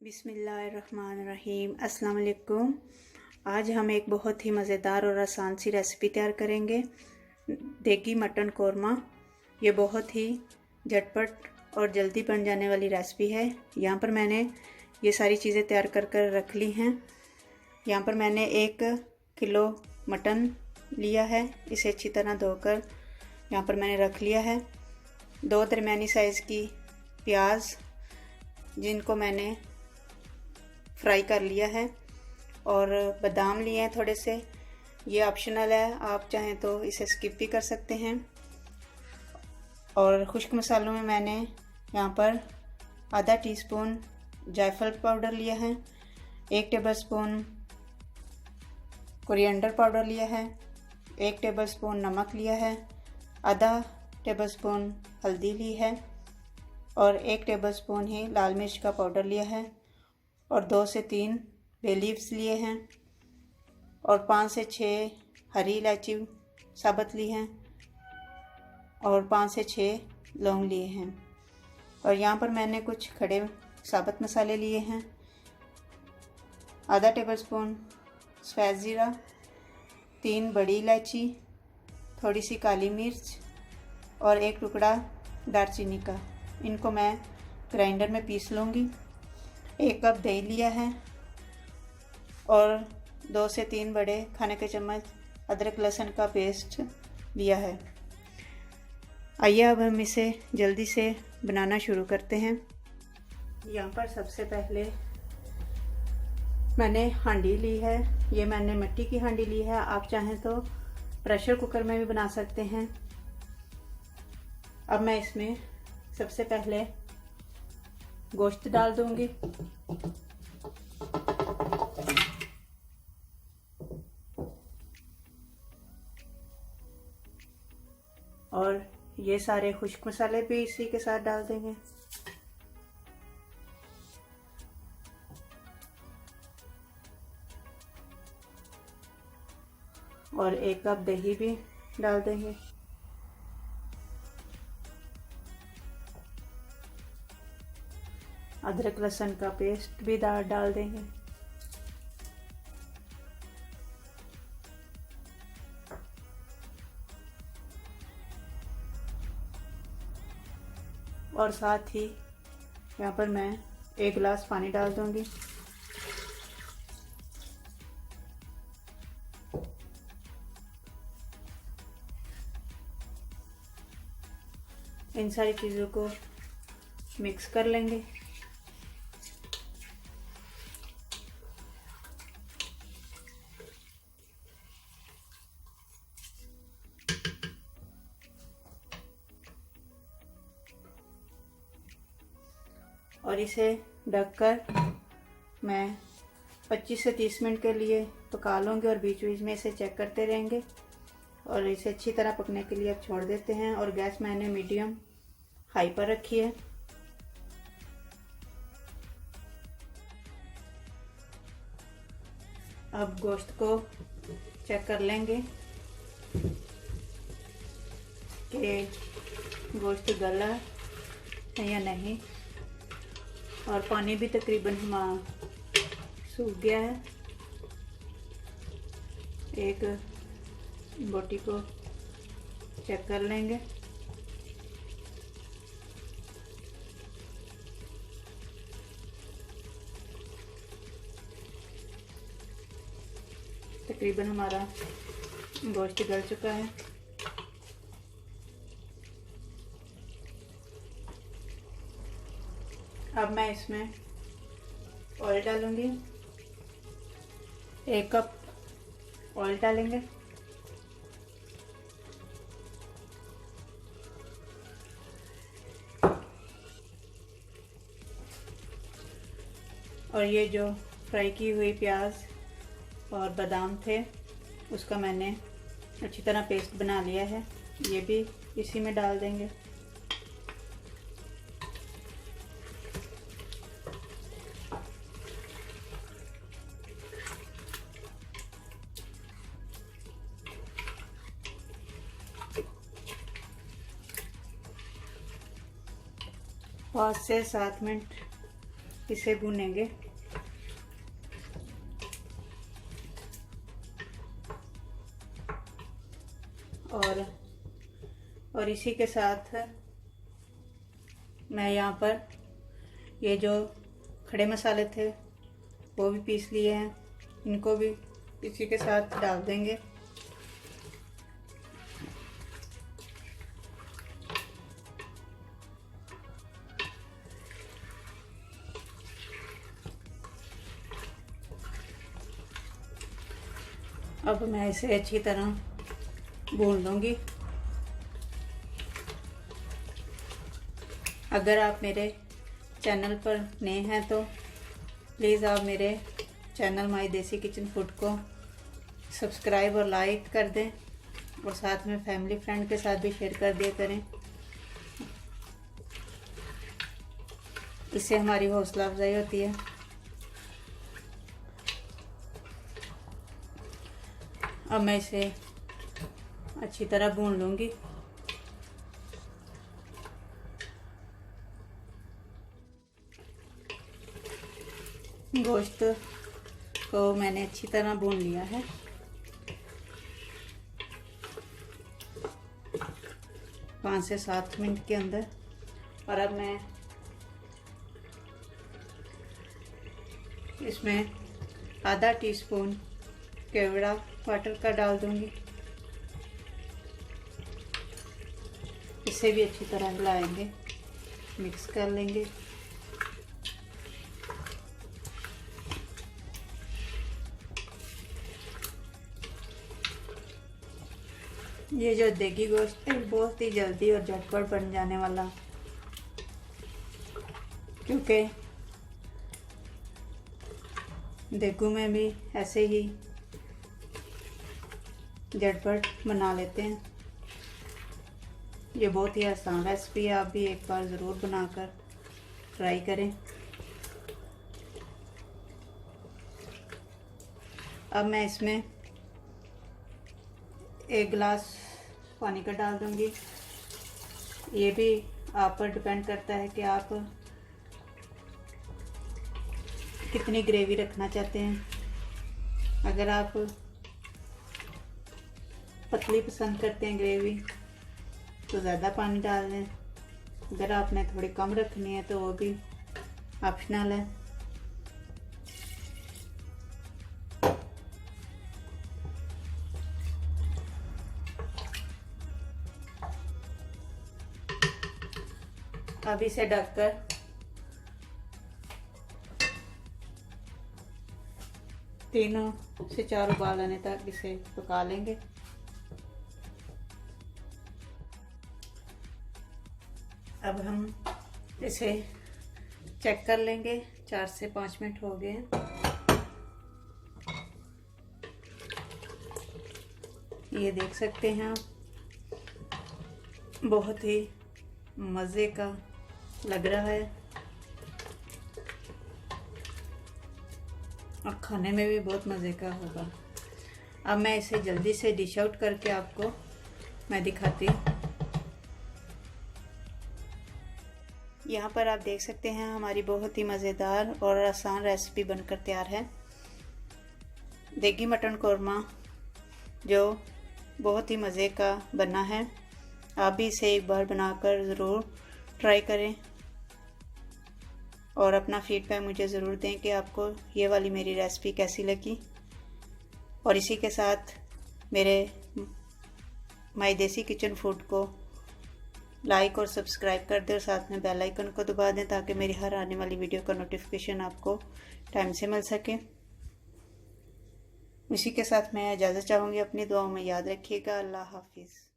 बिस्मिल्लाहिर्रहमानिर्रहीम। अस्सलाम वालेकुम। आज हम एक बहुत ही मज़ेदार और आसान सी रेसिपी तैयार करेंगे, देगी मटन कौरमा। ये बहुत ही झटपट और जल्दी बन जाने वाली रेसिपी है। यहाँ पर मैंने ये सारी चीज़ें तैयार कर रख ली हैं। यहाँ पर मैंने 1 किलो मटन लिया है। इसे अच्छी तरह धोकर यहाँ पर मैंने रख लिया है। 2 दरमियानी साइज़ की प्याज, जिनको मैंने फ्राई कर लिया है, और बादाम लिए हैं थोड़े से। ये ऑप्शनल है, आप चाहें तो इसे स्किप भी कर सकते हैं। और खुश्क मसालों में मैंने यहाँ पर आधा टीस्पून जायफल पाउडर लिया है, 1 टेबलस्पून कोरिएंडर पाउडर लिया है, 1 टेबलस्पून नमक लिया है, आधा टेबलस्पून हल्दी ली है, और 1 टेबलस्पून ही लाल मिर्च का पाउडर लिया है, और 2 से 3 बे लीव्स लिए हैं, और 5 से 6 हरी इलायची साबुत ली हैं, और 5 से 6 लौंग लिए हैं। और यहाँ पर मैंने कुछ खड़े साबुत मसाले लिए हैं, आधा टेबलस्पून सफ़ेद ज़ीरा, 3 बड़ी इलायची, थोड़ी सी काली मिर्च, और 1 टुकड़ा दालचीनी का। इनको मैं ग्राइंडर में पीस लूँगी। 1 कप दही लिया है, और 2 से 3 बड़े खाने के चम्मच अदरक लहसुन का पेस्ट लिया है। आइए अब हम इसे जल्दी से बनाना शुरू करते हैं। यहाँ पर सबसे पहले मैंने हांडी ली है। ये मैंने मिट्टी की हांडी ली है। आप चाहें तो प्रेशर कुकर में भी बना सकते हैं। अब मैं इसमें सबसे पहले गोश्त डाल दूंगी। और ये सारे खुश्क मसाले भी इसी के साथ डाल देंगे। और 1 कप दही भी डाल देंगे। अदरक लहसुन का पेस्ट भी डाल देंगे। और साथ ही यहाँ पर मैं 1 गिलास पानी डाल दूंगी। इन सारी चीज़ों को मिक्स कर लेंगे। और इसे ढककर मैं 25 से 30 मिनट के लिए पका लूँगी, और बीच बीच में इसे चेक करते रहेंगे। और इसे अच्छी तरह पकने के लिए अब छोड़ देते हैं। और गैस मैंने मीडियम हाई पर रखी है। अब गोश्त को चेक कर लेंगे कि गोश्त गला है या नहीं। और पानी भी तकरीबन हमारा सूख गया है। एक बोटी को चेक कर लेंगे। तकरीबन हमारा गोश्त गल चुका है। अब मैं इसमें ऑयल डालूंगी। 1 कप ऑयल डालेंगे। और ये जो फ्राई की हुई प्याज और बादाम थे, उसका मैंने अच्छी तरह पेस्ट बना लिया है। ये भी इसी में डाल देंगे। पाँच से 7 मिनट इसे भूनेंगे। और इसी के साथ मैं यहाँ पर ये जो खड़े मसाले थे वो भी पीस लिए हैं, इनको भी इसी के साथ डाल देंगे। अब मैं इसे अच्छी तरह भून लूँगी। अगर आप मेरे चैनल पर नए हैं तो प्लीज़ आप मेरे चैनल माई देसी किचन फूड को सब्सक्राइब और लाइक कर दें और साथ में फैमिली फ्रेंड के साथ भी शेयर कर दिया करें। इससे हमारी हौसला अफजाई होती है। अब मैं इसे अच्छी तरह भून लूँगी। गोश्त को मैंने अच्छी तरह भून लिया है। पाँच से 7 मिनट के अंदर। और अब मैं इसमें आधा टीस्पून केवड़ा वाटर का डाल दूंगी। इसे भी अच्छी तरह हिलाएंगे, मिक्स कर लेंगे। ये जो देगी गोश्त है बहुत ही जल्दी और झटपट बन जाने वाला, क्योंकि देगू में भी ऐसे ही झटपट बना लेते हैं। ये बहुत ही आसान रेसिपी है, आप भी एक बार ज़रूर बनाकर ट्राई करें। अब मैं इसमें 1 गिलास पानी का डाल दूंगी। ये भी आप पर डिपेंड करता है कि आप कितनी ग्रेवी रखना चाहते हैं। अगर आप पतली पसंद करते हैं ग्रेवी तो ज़्यादा पानी डाल दें। अगर आपने थोड़ी कम रखनी है तो वो भी ऑप्शनल है। अब इसे ढककर 3 से 4 उबाल आने तक इसे पका लेंगे। अब हम इसे चेक कर लेंगे। 4 से 5 मिनट हो गए हैं। ये देख सकते हैं आप, बहुत ही मज़े का लग रहा है और खाने में भी बहुत मज़े का होगा। अब मैं इसे जल्दी से डिश आउट करके आपको मैं दिखाती हूँ। यहाँ पर आप देख सकते हैं हमारी बहुत ही मज़ेदार और आसान रेसिपी बनकर तैयार है। देगी मटन कौरमा जो बहुत ही मज़े का बना है। आप भी इसे एक बार बनाकर ज़रूर ट्राई करें और अपना फीडबैक मुझे ज़रूर दें कि आपको ये वाली मेरी रेसिपी कैसी लगी। और इसी के साथ मेरे माई देसी किचन फूड को लाइक और सब्सक्राइब कर दें और साथ में बेल आइकन को दबा दें ताकि मेरी हर आने वाली वीडियो का नोटिफिकेशन आपको टाइम से मिल सके। इसी के साथ मैं इजाज़त चाहूँगी। अपनी दुआओं में याद रखिएगा। अल्लाह हाफिज़।